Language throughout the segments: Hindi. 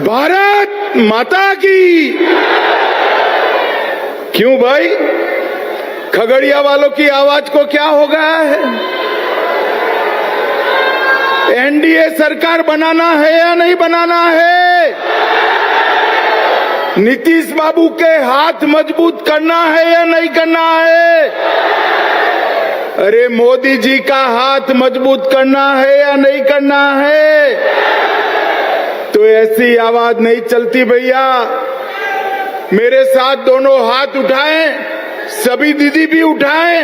भारत माता की। क्यों भाई, खगड़िया वालों की आवाज को क्या हो गया है? एनडीए सरकार बनाना है या नहीं बनाना है? नीतीश बाबू के हाथ मजबूत करना है या नहीं करना है? अरे मोदी जी का हाथ मजबूत करना है या नहीं करना है? तो ऐसी आवाज नहीं चलती भैया। मेरे साथ दोनों हाथ उठाएं, सभी दीदी भी उठाएं,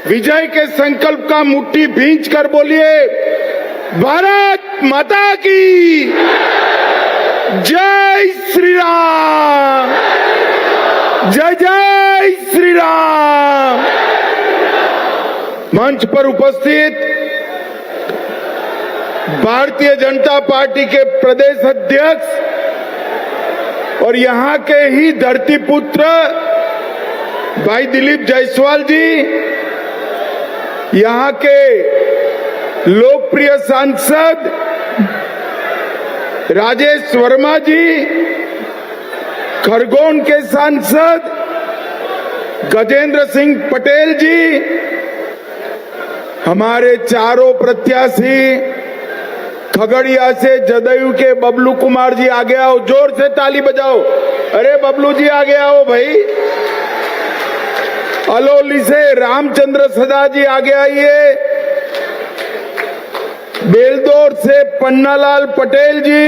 विजय के संकल्प का मुट्ठी भींच कर बोलिए, भारत माता की जय श्री राम, जय जय श्री राम। मंच पर उपस्थित भारतीय जनता पार्टी के प्रदेश अध्यक्ष और यहाँ के ही धरती पुत्र भाई दिलीप जायसवाल जी, यहाँ के लोकप्रिय सांसद राजेश वर्मा जी, खरगोन के सांसद गजेंद्र सिंह पटेल जी, हमारे चारों प्रत्याशी खगड़िया से जदयू के बबलू कुमार जी आगे आओ, जोर से ताली बजाओ। अरे बबलू जी आगे आओ भाई। अलौली से रामचंद्र सदा जी आगे आइए। बेलदौर से पन्नालाल पटेल जी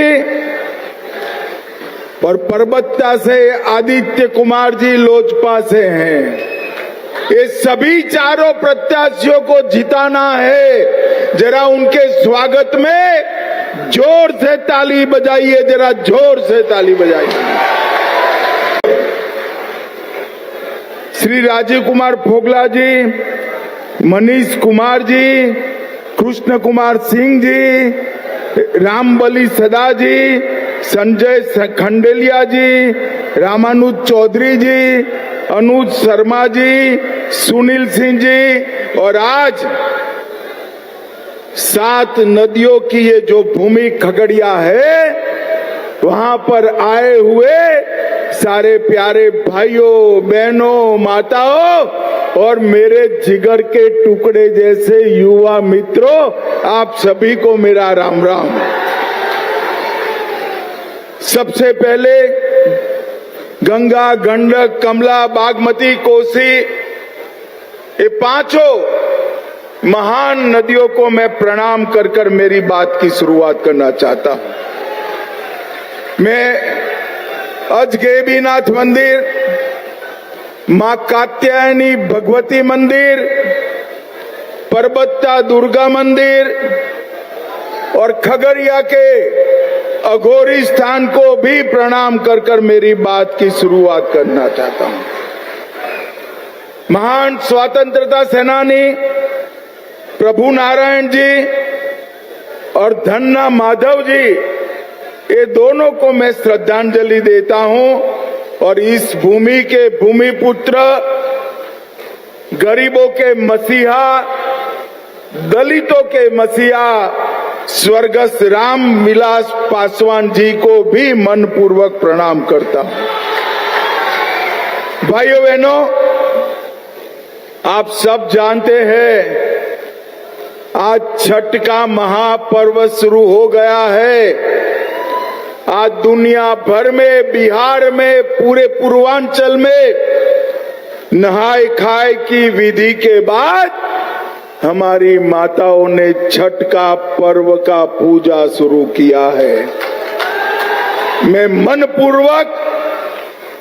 और परबत्ता से आदित्य कुमार जी लोजपा से हैं। ये सभी चारों प्रत्याशियों को जिताना है। जरा उनके स्वागत में जोर से ताली बजाइए, जरा जोर से ताली बजाइए। श्री राजीव कुमार फोगला जी, मनीष कुमार जी, कृष्ण कुमार सिंह जी, रामबली सदा जी, संजय खंडेलिया जी, रामानुज चौधरी जी, अनुज शर्मा जी, सुनील सिंह जी और आज 7 नदियों की ये जो भूमि खगड़िया है, वहां पर आए हुए सारे प्यारे भाइयों बहनों माताओं और मेरे जिगर के टुकड़े जैसे युवा मित्रों, आप सभी को मेरा राम राम। सबसे पहले गंगा, गंडक, कमला, बागमती, कोसी, ये पांचों महान नदियों को मैं प्रणाम कर कर मेरी बात की शुरुआत करना चाहता हूं। मैं अजगैबीनाथ मंदिर, मां कात्यायनी भगवती मंदिर, परबत्ता दुर्गा मंदिर और खगड़िया के अघोरी स्थान को भी प्रणाम कर कर मेरी बात की शुरुआत करना चाहता हूं। महान स्वतंत्रता सेनानी प्रभु नारायण जी और धन्ना माधव जी, ये दोनों को मैं श्रद्धांजलि देता हूं और इस भूमि के भूमि पुत्र, गरीबों के मसीहा, दलितों के मसीहा स्वर्गस्थ राम विलास पासवान जी को भी मनपूर्वक प्रणाम करता हूं। भाइयों बहनों, आप सब जानते हैं आज छठ का महापर्व शुरू हो गया है। आज दुनिया भर में, बिहार में, पूरे पूर्वांचल में नहाय खाए की विधि के बाद हमारी माताओं ने छठ का पर्व का पूजा शुरू किया है। मैं मनपूर्वक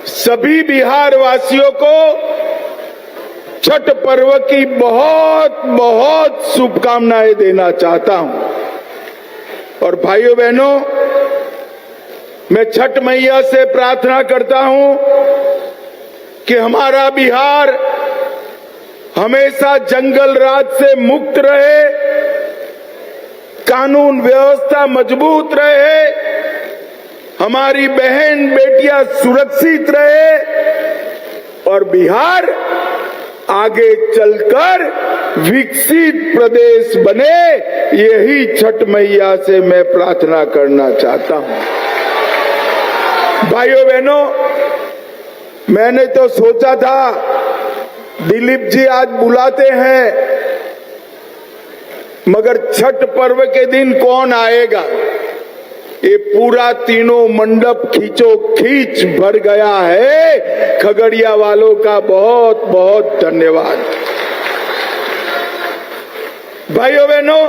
सभी बिहार वासियों को छठ पर्व की बहुत बहुत शुभकामनाएं देना चाहता हूं। और भाइयों बहनों, मैं छठ मैया से प्रार्थना करता हूं कि हमारा बिहार हमेशा जंगल राज से मुक्त रहे, कानून व्यवस्था मजबूत रहे, हमारी बहन बेटियां सुरक्षित रहे और बिहार आगे चलकर विकसित प्रदेश बने, यही छठ मैया से मैं प्रार्थना करना चाहता हूं। भाइयों बहनों, मैंने तो सोचा था दिलीप जी आज बुलाते हैं, मगर छठ पर्व के दिन कौन आएगा। ये पूरा तीनों मंडप खींचो खींच भर गया है। खगड़िया वालों का बहुत बहुत धन्यवाद। भाइयों बहनों,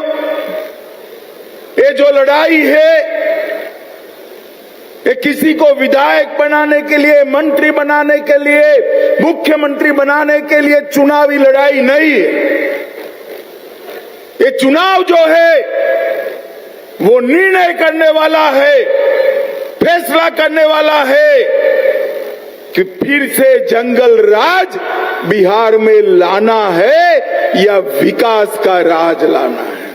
ये जो लड़ाई है, ये किसी को विधायक बनाने के लिए, मंत्री बनाने के लिए, मुख्यमंत्री बनाने के लिए चुनावी लड़ाई नहीं है। ये चुनाव जो है वो निर्णय करने वाला है, फैसला करने वाला है कि फिर से जंगल राज बिहार में लाना है या विकास का राज लाना है।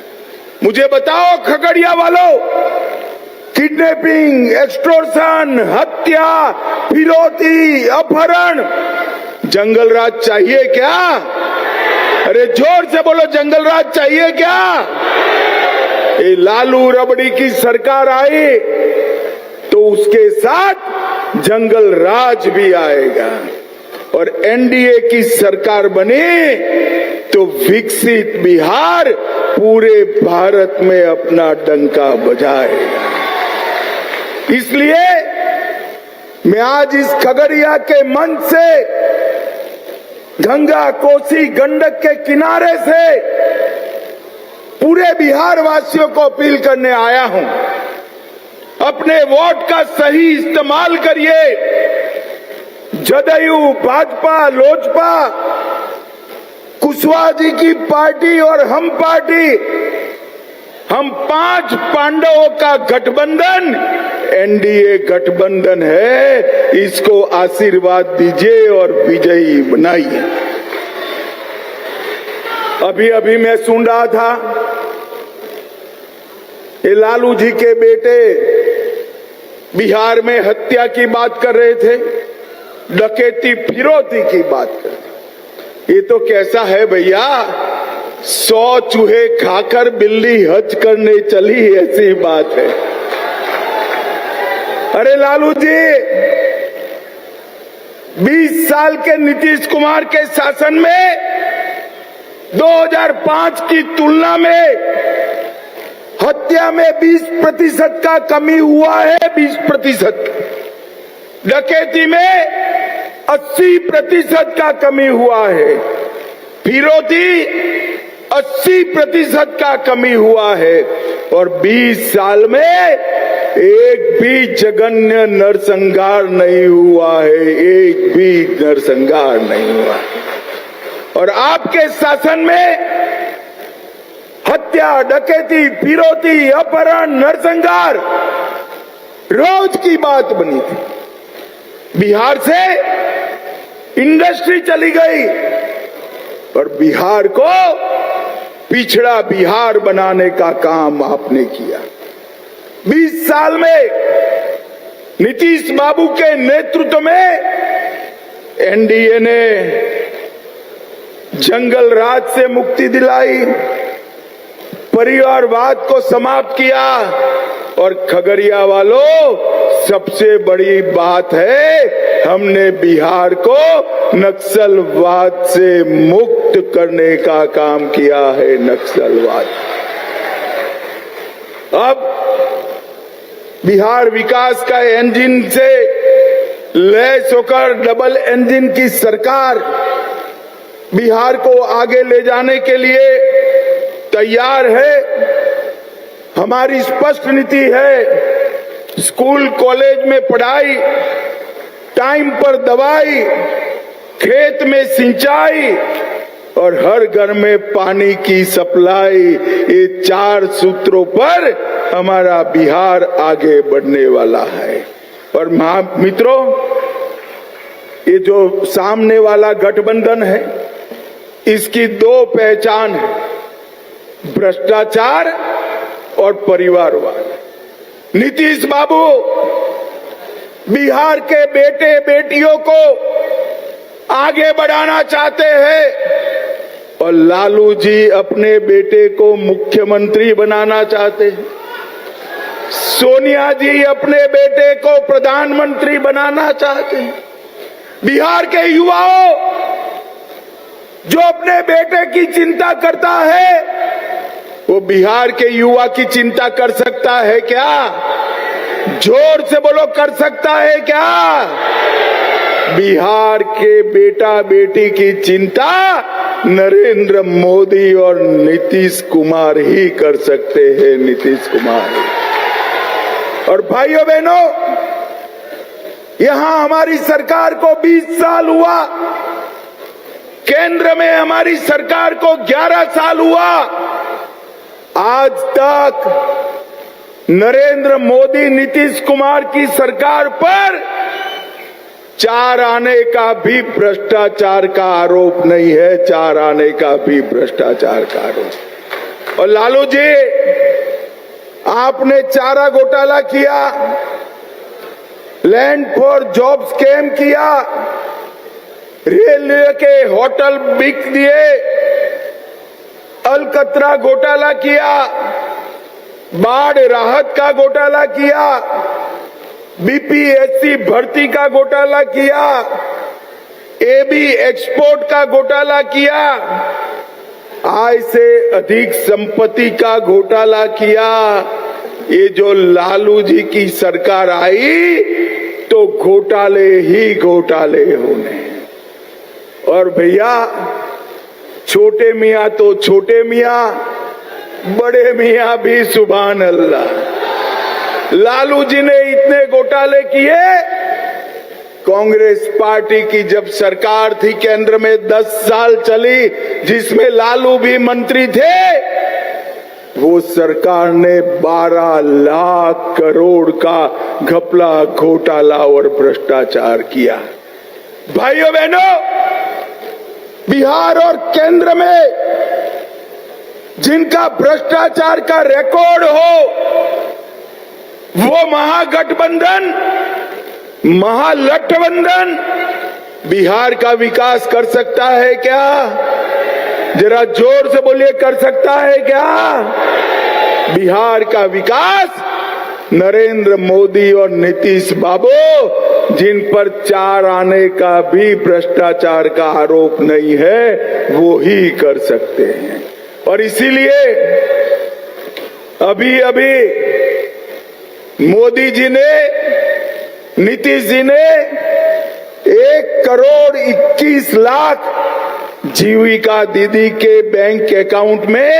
मुझे बताओ खगड़िया वालों, किडनैपिंग, एक्सटॉर्शन, हत्या, फिरौती, अपहरण, जंगल राज चाहिए क्या? अरे जोर से बोलो, जंगल राज चाहिए क्या? ये लालू रबड़ी की सरकार आई तो उसके साथ जंगल राज भी आएगा, और एनडीए की सरकार बनी तो विकसित बिहार पूरे भारत में अपना डंका बजाएगा। इसलिए मैं आज इस खगड़िया के मंच से, गंगा कोसी गंडक के किनारे से पूरे बिहार वासियों को अपील करने आया हूं, अपने वोट का सही इस्तेमाल करिए। जदयू, भाजपा, लोजपा, कुशवाहा जी की पार्टी और हम पार्टी, हम 5 पांडवों का गठबंधन एनडीए गठबंधन है। इसको आशीर्वाद दीजिए और विजयी बनाइए। अभी अभी मैं सुन रहा था, ये लालू जी के बेटे बिहार में हत्या की बात कर रहे थे, डकैती फिरौती की बात कर रहे थे। ये तो कैसा है भैया, 100 चूहे खाकर बिल्ली हज करने चली, ऐसी बात है। अरे लालू जी, 20 साल के नीतीश कुमार के शासन में 2005 की तुलना में हत्या में 20% का कमी हुआ है, 20%। डकैती में 80% का कमी हुआ है, फिरौती 80% का कमी हुआ है, और 20 साल में एक भी जघन्य नरसंहार नहीं हुआ है, एक भी नरसंहार नहीं हुआ। और आपके शासन में हत्या, डकैती, फिरौती, अपहरण, नरसंहार रोज की बात बनी थी। बिहार से इंडस्ट्री चली गई और बिहार को पिछड़ा बिहार बनाने का काम आपने किया। 20 साल में नीतीश बाबू के नेतृत्व में एनडीए ने जंगल राज से मुक्ति दिलाई, परिवारवाद को समाप्त किया, और खगड़िया वालों, सबसे बड़ी बात है, हमने बिहार को नक्सलवाद से मुक्त करने का काम किया है। नक्सलवाद, अब बिहार विकास का इंजन से लैस होकर डबल इंजन की सरकार बिहार को आगे ले जाने के लिए तैयार है। हमारी स्पष्ट नीति है, स्कूल कॉलेज में पढ़ाई, टाइम पर दवाई, खेत में सिंचाई और हर घर में पानी की सप्लाई, ये 4 सूत्रों पर हमारा बिहार आगे बढ़ने वाला है। और मित्रों, ये जो सामने वाला गठबंधन है, इसकी 2 पहचान है, भ्रष्टाचार और परिवारवाद। नीतीश बाबू बिहार के बेटे बेटियों को आगे बढ़ाना चाहते हैं, और लालू जी अपने बेटे को मुख्यमंत्री बनाना चाहते हैं। सोनिया जी अपने बेटे को प्रधानमंत्री बनाना चाहते हैं। बिहार के युवाओं, जो अपने बेटे की चिंता करता है, वो बिहार के युवा की चिंता कर सकता है क्या? जोर से बोलो, कर सकता है क्या? बिहार के बेटा बेटी की चिंता नरेंद्र मोदी और नीतीश कुमार ही कर सकते हैं। नीतीश कुमार। और भाइयों बहनों, यहां हमारी सरकार को 20 साल हुआ, केंद्र में हमारी सरकार को 11 साल हुआ। आज तक नरेंद्र मोदी नीतीश कुमार की सरकार पर 4 आने का भी भ्रष्टाचार का आरोप नहीं है। 4 आने का भी भ्रष्टाचार का आरोप। और लालू जी, आपने चारा घोटाला किया, लैंड फॉर जॉब स्कैम किया, रेलवे के होटल बिक दिए, अलकतरा घोटाला किया, बाढ़ राहत का घोटाला किया, बीपीएससी भर्ती का घोटाला किया, एबी एक्सपोर्ट का घोटाला किया, आय से अधिक संपत्ति का घोटाला किया। ये जो लालू जी की सरकार आई तो घोटाले ही घोटाले होने। और भैया, छोटे मियां तो छोटे मियां, बड़े मियां भी सुभान अल्लाह। लालू जी ने इतने घोटाले किए, कांग्रेस पार्टी की जब सरकार थी केंद्र में 10 साल चली, जिसमें लालू भी मंत्री थे, वो सरकार ने 12 लाख करोड़ का घपला, घोटाला और भ्रष्टाचार किया। भाइयों बहनों, बिहार और केंद्र में जिनका भ्रष्टाचार का रिकॉर्ड हो, वो महागठबंधन, महागठबंधन बिहार का विकास कर सकता है क्या? जरा जोर से बोलिए, कर सकता है क्या? बिहार का विकास नरेंद्र मोदी और नीतीश बाबू, जिन पर 4 आने का भी भ्रष्टाचार का आरोप नहीं है, वो ही कर सकते हैं। और इसीलिए अभी अभी मोदी जी ने, नीतीश जी ने 1 करोड़ 21 लाख जीविका दीदी के बैंक अकाउंट में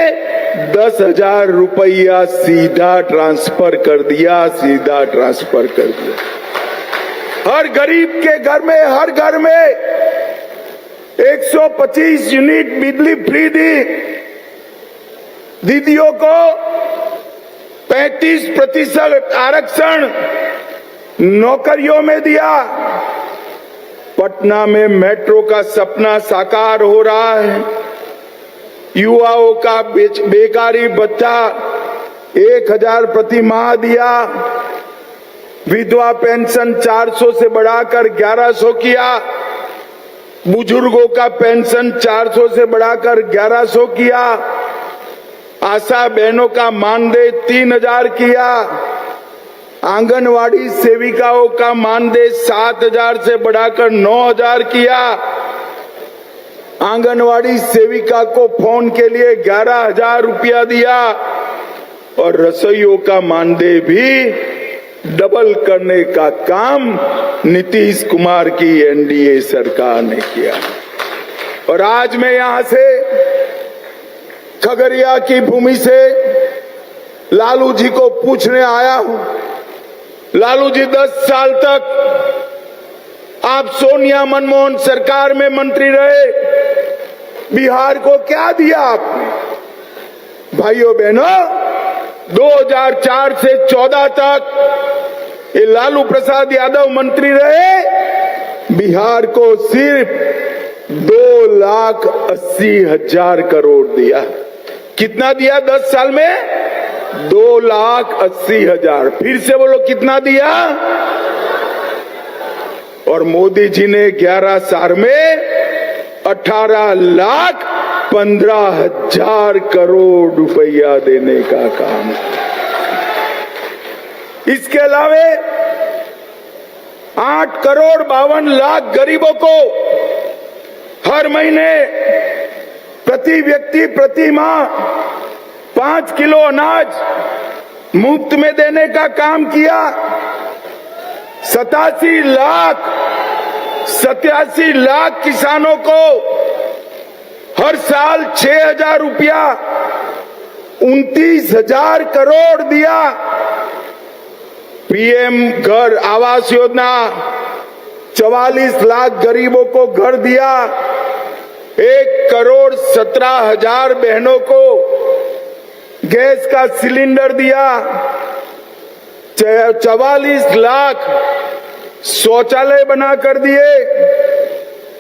10,000 रुपया सीधा ट्रांसफर कर दिया, सीधा ट्रांसफर कर दिया। हर गरीब के घर में, हर घर में 125 यूनिट बिजली फ्री दी। दीदियों को 35% आरक्षण नौकरियों में दिया। पटना में मेट्रो का सपना साकार हो रहा है। युवाओं का बेकारी भत्ता 1,000 प्रति माह दिया। विधवा पेंशन 400 से बढ़ाकर 1,100 किया। बुजुर्गों का पेंशन 400 से बढ़ाकर 1,100 किया। आशा बहनों का मानदेय 3,000 किया। आंगनवाड़ी सेविकाओं का मानदेय 7,000 से बढ़ाकर 9,000 किया। आंगनवाड़ी सेविका को फोन के लिए 11,000 रुपया दिया। और रसोइयों का मानदेय भी डबल करने का काम नीतीश कुमार की एनडीए सरकार ने किया। और आज मैं यहां से, खगड़िया की भूमि से लालू जी को पूछने आया हूं। लालू जी, 10 साल तक आप सोनिया मनमोहन सरकार में मंत्री रहे, बिहार को क्या दिया आपने? भाइयों बहनों, 2004 से 14 तक ये लालू प्रसाद यादव मंत्री रहे, बिहार को सिर्फ 2,80,000 करोड़ दिया। कितना दिया 10 साल में? 2,80,000। फिर से बोलो, कितना दिया? और मोदी जी ने 11 साल में 18,00,000 15,000 करोड़ रुपया देने का काम। इसके अलावे 8 करोड़ 52 लाख गरीबों को हर महीने प्रति व्यक्ति प्रति माह 5 किलो अनाज मुफ्त में देने का काम किया। 87 लाख किसानों को हर साल 6,000 रुपया 29,000 करोड़ दिया। पीएम घर आवास योजना 44 लाख गरीबों को घर दिया। 1,17,000 बहनों को गैस का सिलेंडर दिया। 44 लाख शौचालय बना कर दिए।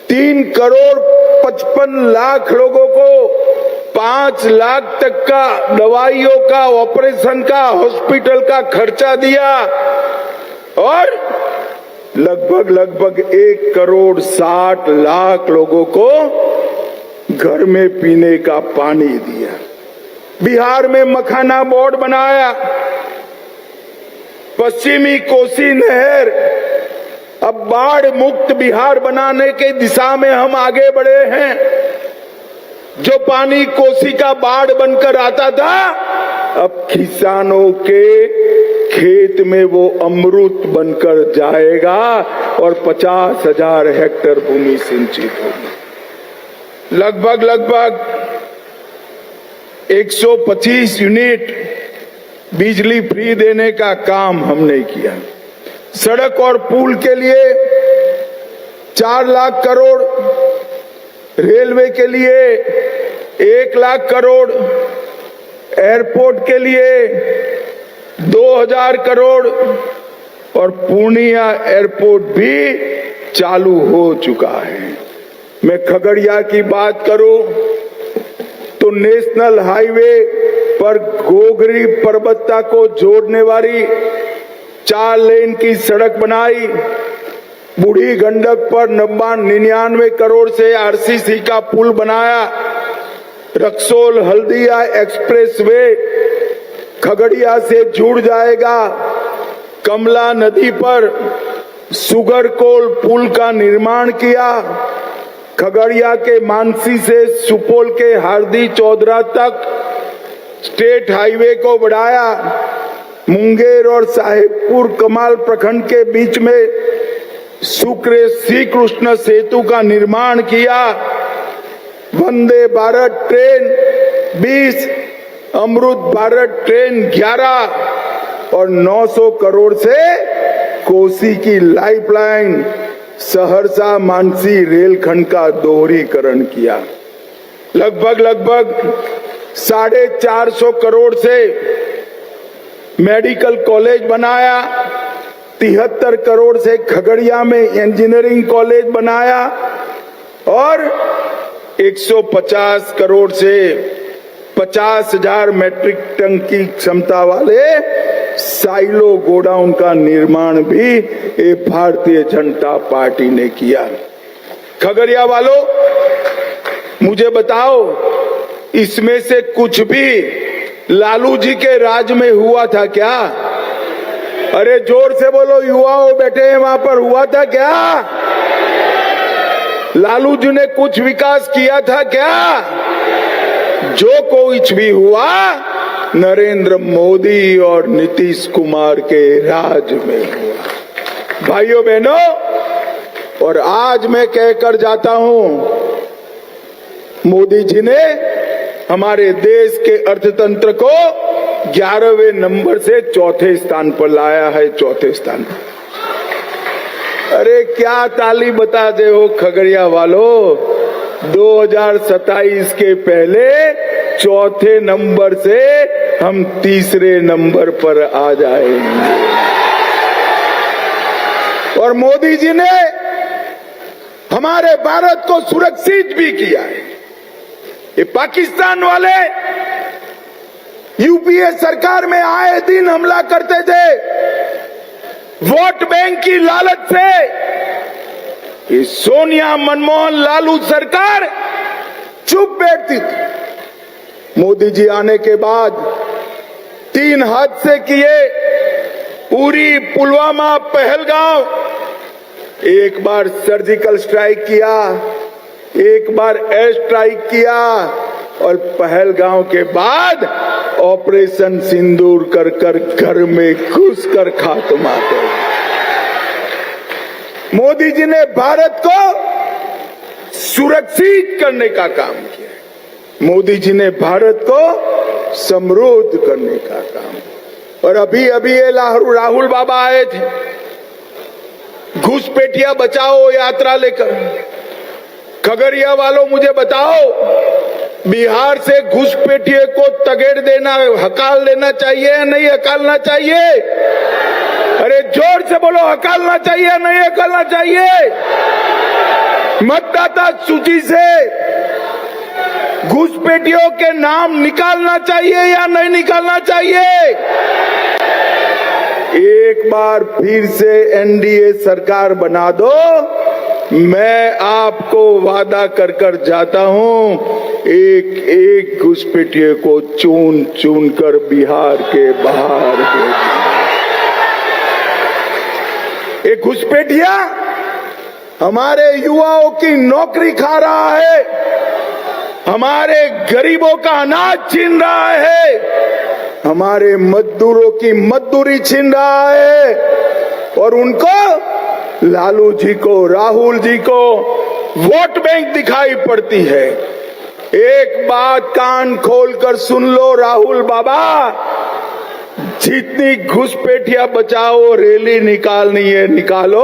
3,55 लाख लोगों को 5 लाख तक का दवाइयों का, ऑपरेशन का, हॉस्पिटल का खर्चा दिया और लगभग 1,60 लाख लोगों को घर में पीने का पानी दिया। बिहार में मखाना बोर्ड बनाया। पश्चिमी कोसी नहर अब बाढ़ मुक्त बिहार बनाने के दिशा में हम आगे बढ़े हैं। जो पानी कोसी का बाढ़ बनकर आता था, अब किसानों के खेत में वो अमृत बनकर जाएगा और 50,000 हेक्टेयर भूमि सिंचित होगी। लगभग 125 यूनिट बिजली फ्री देने का काम हमने किया। सड़क और पुल के लिए 4 लाख करोड़, रेलवे के लिए 1 लाख करोड़, एयरपोर्ट के लिए 2,000 करोड़ और पूर्णिया एयरपोर्ट भी चालू हो चुका है। मैं खगड़िया की बात करूं तो नेशनल हाईवे पर गोगरी पर्वता को जोड़ने वाली 4 लेन की सड़क बनाई। बूढ़ी गंडक पर 99 करोड़ से आरसीसी का पुल बनाया। रक्सौल हल्दिया एक्सप्रेसवे खगड़िया से जुड़ जाएगा। कमला नदी पर सुगर कोल पुल का निर्माण किया। खगड़िया के मानसी से सुपौल के हार्दी चौधरा तक स्टेट हाईवे को बढ़ाया। मुंगेर और साहेबपुर कमाल प्रखंड के बीच में शुक्र श्री कृष्ण सेतु का निर्माण किया। वंदे भारत ट्रेन 20, अमृत भारत ट्रेन 11 और 900 करोड़ से कोसी की लाइफलाइन सहरसा मानसी रेलखंड का दोहरीकरण किया। लगभग 450 करोड़ से मेडिकल कॉलेज बनाया। 73 करोड़ से खगड़िया में इंजीनियरिंग कॉलेज बनाया और 150 करोड़ से 50,000 मैट्रिक टन की क्षमता वाले साइलो गोडाउन का निर्माण भी ये भारतीय जनता पार्टी ने किया। खगड़िया वालों, मुझे बताओ, इसमें से कुछ भी लालू जी के राज में हुआ था क्या? अरे जोर से बोलो, युवाओं बैठे हैं वहां पर, हुआ था क्या? लालू जी ने कुछ विकास किया था क्या? जो कुछ भी हुआ नरेंद्र मोदी और नीतीश कुमार के राज में हुआ। भाइयों बहनों, और आज मैं कहकर जाता हूं, मोदी जी ने हमारे देश के अर्थतंत्र को 11वें नंबर से 4थे स्थान पर लाया है। 4थे स्थान पर। अरे क्या ताली बताते हो खगड़िया वालों? 2027 के पहले 4थे नंबर से हम 3रे नंबर पर आ जाएंगे। और मोदी जी ने हमारे भारत को सुरक्षित भी किया है। ये पाकिस्तान वाले यूपीए सरकार में आए दिन हमला करते थे वोट बैंक की लालच से। ये सोनिया, मनमोहन, लालू सरकार चुप बैठती थी। मोदी जी आने के बाद 3 हादसे किए, उरी, पुलवामा, पहलगांव। एक बार सर्जिकल स्ट्राइक किया, एक बार एयर स्ट्राइक किया और पहलगांव के बाद ऑपरेशन सिंदूर कर कर घर में घुस कर खात्मा कर। मोदी जी ने भारत को सुरक्षित करने का काम किया। मोदी जी ने भारत को समृद्ध करने का काम। और अभी ये राहुल बाबा आए थे घुसपैठिया बचाओ यात्रा लेकर। खगड़िया वालों मुझे बताओ, बिहार से घुसपैठिए को तगेड़ देना, हकाल देना चाहिए या नहीं हकालना चाहिए? अरे जोर से बोलो, हकालना चाहिए या नहीं हकालना चाहिए? मतदाता सूची से घुसपैठियों के नाम निकालना चाहिए या नहीं निकालना चाहिए? एक बार फिर से एनडीए सरकार बना दो, मैं आपको वादा कर कर जाता हूं, एक एक घुसपैठिए को चुन चुन कर बिहार के बाहर भेज। एक घुसपैठिया हमारे युवाओं की नौकरी खा रहा है, हमारे गरीबों का अनाज छीन रहा है, हमारे मजदूरों की मजदूरी छीन रहा है और उनको, लालू जी को, राहुल जी को वोट बैंक दिखाई पड़ती है। एक बात कान खोलकर सुन लो राहुल बाबा, जितनी घुसपैठिया बचाओ रैली निकालनी है निकालो,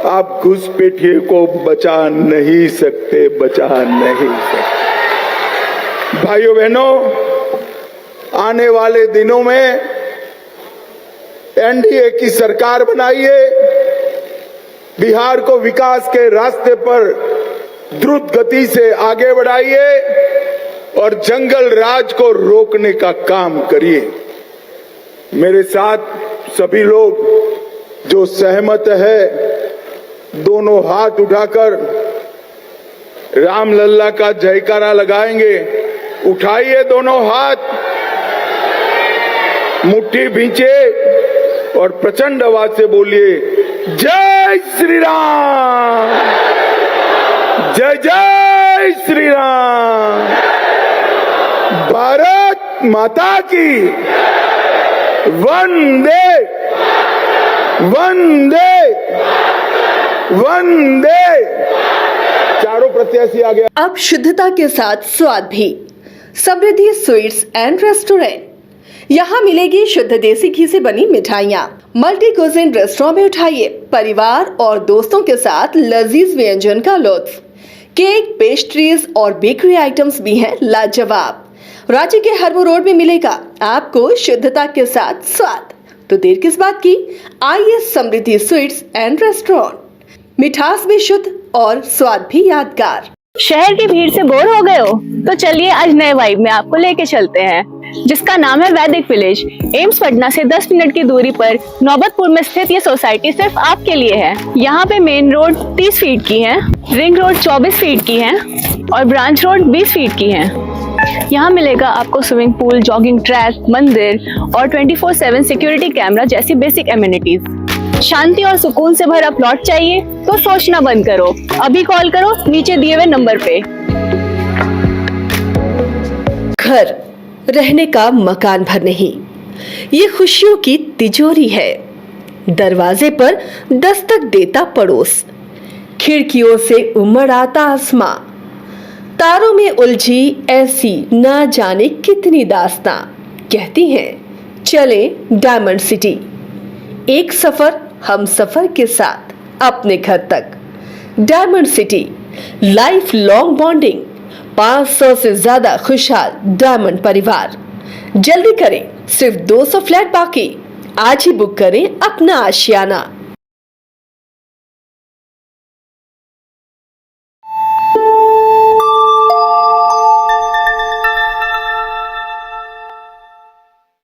आप घुसपैठिए को बचा नहीं सकते, बचा नहीं सकते। भाइयों बहनों, आने वाले दिनों में एनडीए की सरकार बनाइए, बिहार को विकास के रास्ते पर द्रुत गति से आगे बढ़ाइए और जंगल राज को रोकने का काम करिए। मेरे साथ सभी लोग जो सहमत है, दोनों हाथ उठाकर राम लल्ला का जयकारा लगाएंगे। उठाइए दोनों हाथ, मुट्ठी भींचे और प्रचंड आवाज से बोलिए, जय श्री राम, जय जय श्री राम, भारत माता की वंदे वंदे वंदे। चारों प्रत्याशी आ गया। अब शुद्धता के साथ स्वाद भी। समृद्धि स्वीट्स एंड रेस्टोरेंट, यहाँ मिलेगी शुद्ध देसी घी से बनी मिठाइयाँ। मल्टी कुजिन रेस्टोरेंट में उठाइए परिवार और दोस्तों के साथ लजीज व्यंजन का लुत्फ। केक, पेस्ट्रीज और बेकरी आइटम्स भी हैं लाजवाब। रांची के हरमू रोड में मिलेगा आपको शुद्धता के साथ स्वाद। तो देर किस बात की, आइए समृद्धि स्वीट्स एंड रेस्टोरेंट। मिठास भी शुद्ध और स्वाद भी यादगार। शहर की भीड़ से बोर हो गए हो? तो चलिए आज नए वाइब में आपको लेके चलते हैं, जिसका नाम है वैदिक विलेज। एम्स पटना से 10 मिनट की दूरी पर नौबतपुर में स्थित ये सोसाइटी सिर्फ आपके लिए है। यहाँ पे मेन रोड 30 फीट की है, रिंग रोड 24 फीट की है और ब्रांच रोड 20 फीट की है। यहाँ मिलेगा आपको स्विमिंग पूल, जॉगिंग ट्रैक, मंदिर और 24/7 सिक्योरिटी कैमरा जैसी बेसिक एमिनिटीज। शांति और सुकून से भरा प्लॉट चाहिए तो सोचना बंद करो, अभी कॉल करो नीचे दिए हुए नंबर पे। घर रहने का मकान भर नहीं, ये खुशियों की तिजोरी है। दरवाजे पर दस्तक देता पड़ोस, खिड़कियों से उमड़ आता आसमां, तारों में उलझी ऐसी ना जाने कितनी दास्तां। कहती हैं चले डायमंड सिटी, एक सफर हम सफर के साथ अपने घर तक। Diamond city, life long bonding, 500 से ज्यादा खुशहाल डायमंड परिवार। जल्दी करें, सिर्फ 200 फ्लैट बाकी। आज ही बुक करें अपना आशियाना।